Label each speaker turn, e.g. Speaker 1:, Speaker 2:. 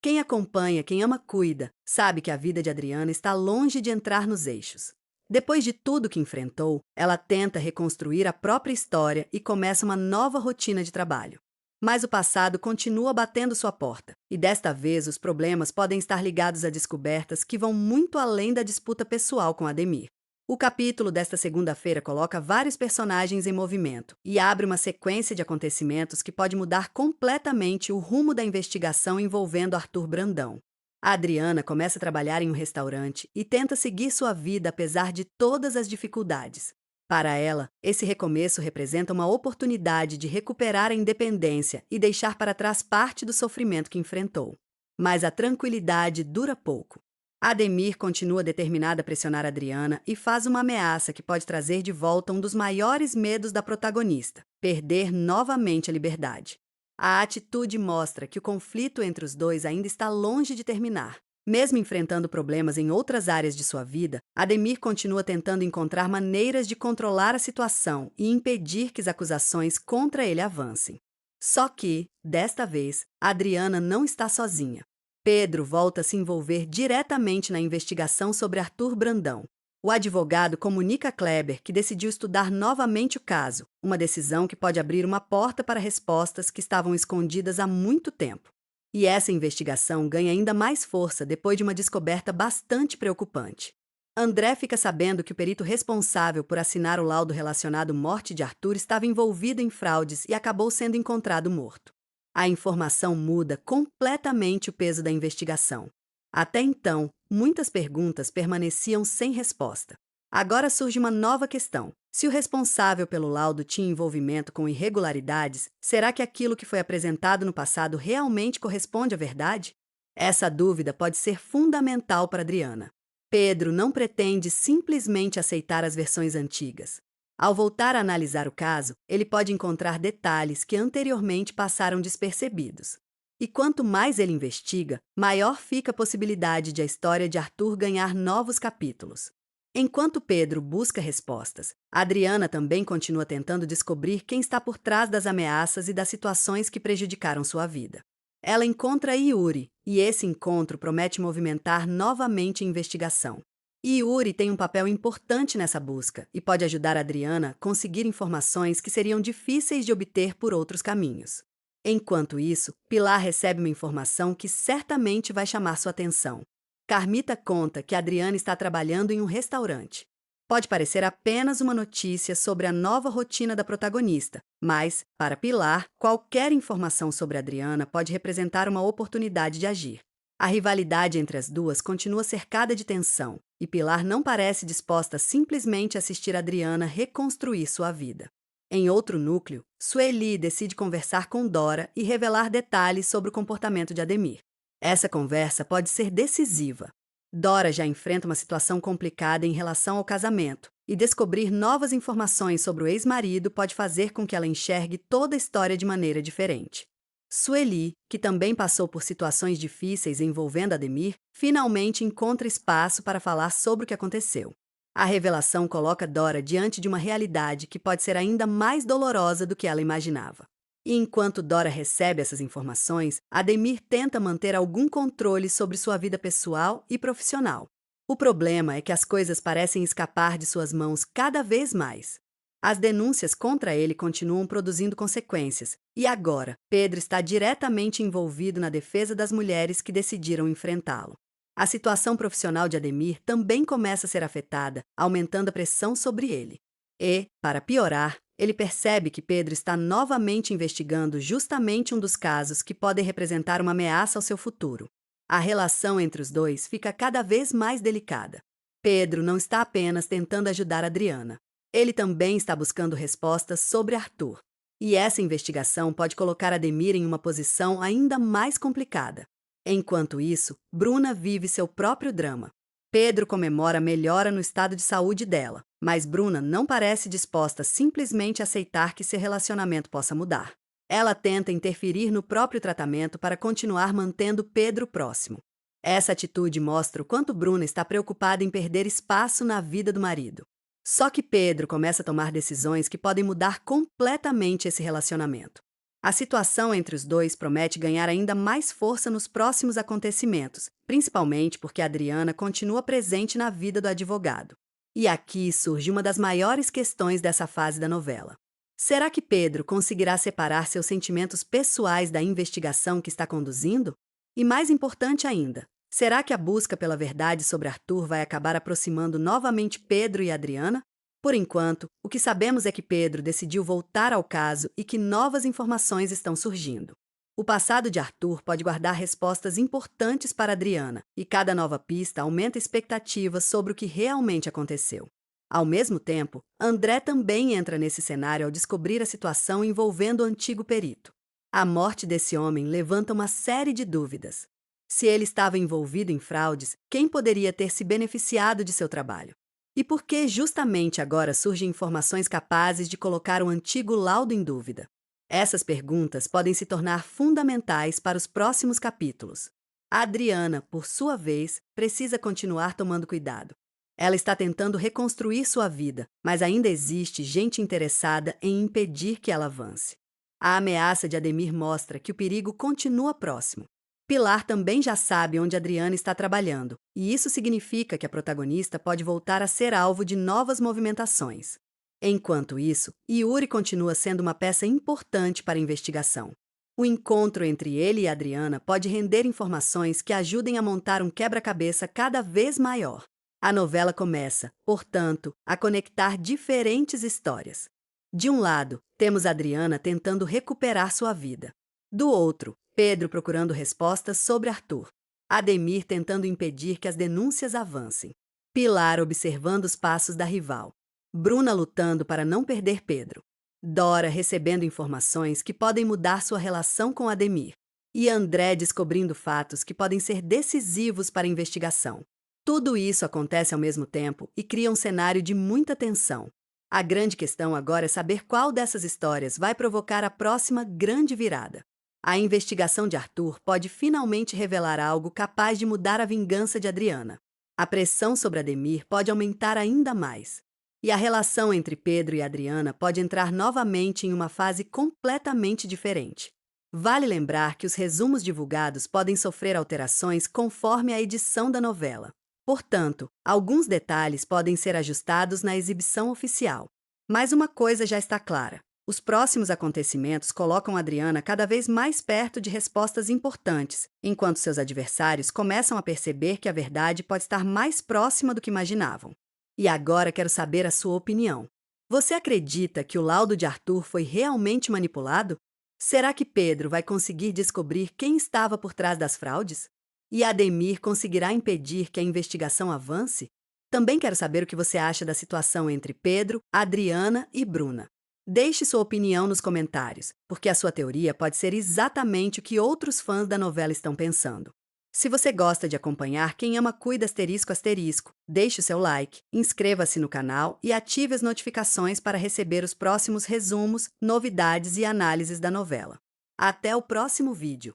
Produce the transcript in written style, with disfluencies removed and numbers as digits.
Speaker 1: Quem acompanha, quem ama cuida, sabe que a vida de Adriana está longe de entrar nos eixos. Depois de tudo que enfrentou, ela tenta reconstruir a própria história e começa uma nova rotina de trabalho. Mas o passado continua batendo sua porta, e desta vez os problemas podem estar ligados a descobertas que vão muito além da disputa pessoal com Ademir. O capítulo desta segunda-feira coloca vários personagens em movimento e abre uma sequência de acontecimentos que pode mudar completamente o rumo da investigação envolvendo Arthur Brandão. A Adriana começa a trabalhar em um restaurante e tenta seguir sua vida apesar de todas as dificuldades. Para ela, esse recomeço representa uma oportunidade de recuperar a independência e deixar para trás parte do sofrimento que enfrentou. Mas a tranquilidade dura pouco. Ademir continua determinado a pressionar Adriana e faz uma ameaça que pode trazer de volta um dos maiores medos da protagonista: perder novamente a liberdade. A atitude mostra que o conflito entre os dois ainda está longe de terminar. Mesmo enfrentando problemas em outras áreas de sua vida, Ademir continua tentando encontrar maneiras de controlar a situação e impedir que as acusações contra ele avancem. Só que, desta vez, Adriana não está sozinha. Pedro volta a se envolver diretamente na investigação sobre Arthur Brandão. O advogado comunica a Kleber que decidiu estudar novamente o caso, uma decisão que pode abrir uma porta para respostas que estavam escondidas há muito tempo. E essa investigação ganha ainda mais força depois de uma descoberta bastante preocupante. André fica sabendo que o perito responsável por assinar o laudo relacionado à morte de Arthur estava envolvido em fraudes e acabou sendo encontrado morto. A informação muda completamente o peso da investigação. Até então, muitas perguntas permaneciam sem resposta. Agora surge uma nova questão. Se o responsável pelo laudo tinha envolvimento com irregularidades, será que aquilo que foi apresentado no passado realmente corresponde à verdade? Essa dúvida pode ser fundamental para Adriana. Pedro não pretende simplesmente aceitar as versões antigas. Ao voltar a analisar o caso, ele pode encontrar detalhes que anteriormente passaram despercebidos. E quanto mais ele investiga, maior fica a possibilidade de a história de Arthur ganhar novos capítulos. Enquanto Pedro busca respostas, Adriana também continua tentando descobrir quem está por trás das ameaças e das situações que prejudicaram sua vida. Ela encontra Yuri, e esse encontro promete movimentar novamente a investigação. Yuri tem um papel importante nessa busca e pode ajudar Adriana a conseguir informações que seriam difíceis de obter por outros caminhos. Enquanto isso, Pilar recebe uma informação que certamente vai chamar sua atenção. Carmita conta que Adriana está trabalhando em um restaurante. Pode parecer apenas uma notícia sobre a nova rotina da protagonista, mas, para Pilar, qualquer informação sobre Adriana pode representar uma oportunidade de agir. A rivalidade entre as duas continua cercada de tensão, e Pilar não parece disposta a simplesmente assistir Adriana reconstruir sua vida. Em outro núcleo, Sueli decide conversar com Dora e revelar detalhes sobre o comportamento de Ademir. Essa conversa pode ser decisiva. Dora já enfrenta uma situação complicada em relação ao casamento, e descobrir novas informações sobre o ex-marido pode fazer com que ela enxergue toda a história de maneira diferente. Sueli, que também passou por situações difíceis envolvendo Ademir, finalmente encontra espaço para falar sobre o que aconteceu. A revelação coloca Dora diante de uma realidade que pode ser ainda mais dolorosa do que ela imaginava. E enquanto Dora recebe essas informações, Ademir tenta manter algum controle sobre sua vida pessoal e profissional. O problema é que as coisas parecem escapar de suas mãos cada vez mais. As denúncias contra ele continuam produzindo consequências, e agora Pedro está diretamente envolvido na defesa das mulheres que decidiram enfrentá-lo. A situação profissional de Ademir também começa a ser afetada, aumentando a pressão sobre ele. E, para piorar, ele percebe que Pedro está novamente investigando justamente um dos casos que podem representar uma ameaça ao seu futuro. A relação entre os dois fica cada vez mais delicada. Pedro não está apenas tentando ajudar Adriana. Ele também está buscando respostas sobre Arthur. E essa investigação pode colocar Ademir em uma posição ainda mais complicada. Enquanto isso, Bruna vive seu próprio drama. Pedro comemora a melhora no estado de saúde dela, mas Bruna não parece disposta a simplesmente aceitar que seu relacionamento possa mudar. Ela tenta interferir no próprio tratamento para continuar mantendo Pedro próximo. Essa atitude mostra o quanto Bruna está preocupada em perder espaço na vida do marido. Só que Pedro começa a tomar decisões que podem mudar completamente esse relacionamento. A situação entre os dois promete ganhar ainda mais força nos próximos acontecimentos, principalmente porque Adriana continua presente na vida do advogado. E aqui surge uma das maiores questões dessa fase da novela. Será que Pedro conseguirá separar seus sentimentos pessoais da investigação que está conduzindo? E mais importante ainda, será que a busca pela verdade sobre Arthur vai acabar aproximando novamente Pedro e Adriana? Por enquanto, o que sabemos é que Pedro decidiu voltar ao caso e que novas informações estão surgindo. O passado de Arthur pode guardar respostas importantes para Adriana, e cada nova pista aumenta expectativas sobre o que realmente aconteceu. Ao mesmo tempo, André também entra nesse cenário ao descobrir a situação envolvendo o antigo perito. A morte desse homem levanta uma série de dúvidas. Se ele estava envolvido em fraudes, quem poderia ter se beneficiado de seu trabalho? E por que justamente agora surgem informações capazes de colocar o antigo laudo em dúvida? Essas perguntas podem se tornar fundamentais para os próximos capítulos. A Adriana, por sua vez, precisa continuar tomando cuidado. Ela está tentando reconstruir sua vida, mas ainda existe gente interessada em impedir que ela avance. A ameaça de Ademir mostra que o perigo continua próximo. Pilar também já sabe onde Adriana está trabalhando, e isso significa que a protagonista pode voltar a ser alvo de novas movimentações. Enquanto isso, Yuri continua sendo uma peça importante para a investigação. O encontro entre ele e Adriana pode render informações que ajudem a montar um quebra-cabeça cada vez maior. A novela começa, portanto, a conectar diferentes histórias. De um lado, temos Adriana tentando recuperar sua vida. Do outro, Pedro procurando respostas sobre Arthur. Ademir tentando impedir que as denúncias avancem. Pilar observando os passos da rival. Bruna lutando para não perder Pedro. Dora recebendo informações que podem mudar sua relação com Ademir. E André descobrindo fatos que podem ser decisivos para a investigação. Tudo isso acontece ao mesmo tempo e cria um cenário de muita tensão. A grande questão agora é saber qual dessas histórias vai provocar a próxima grande virada. A investigação de Arthur pode finalmente revelar algo capaz de mudar a vingança de Adriana. A pressão sobre Ademir pode aumentar ainda mais. E a relação entre Pedro e Adriana pode entrar novamente em uma fase completamente diferente. Vale lembrar que os resumos divulgados podem sofrer alterações conforme a edição da novela. Portanto, alguns detalhes podem ser ajustados na exibição oficial. Mas uma coisa já está clara. Os próximos acontecimentos colocam Adriana cada vez mais perto de respostas importantes, enquanto seus adversários começam a perceber que a verdade pode estar mais próxima do que imaginavam. E agora quero saber a sua opinião. Você acredita que o laudo de Arthur foi realmente manipulado? Será que Pedro vai conseguir descobrir quem estava por trás das fraudes? E Ademir conseguirá impedir que a investigação avance? Também quero saber o que você acha da situação entre Pedro, Adriana e Bruna. Deixe sua opinião nos comentários, porque a sua teoria pode ser exatamente o que outros fãs da novela estão pensando. Se você gosta de acompanhar Quem Ama Cuida ***, deixe o seu like, inscreva-se no canal e ative as notificações para receber os próximos resumos, novidades e análises da novela. Até o próximo vídeo!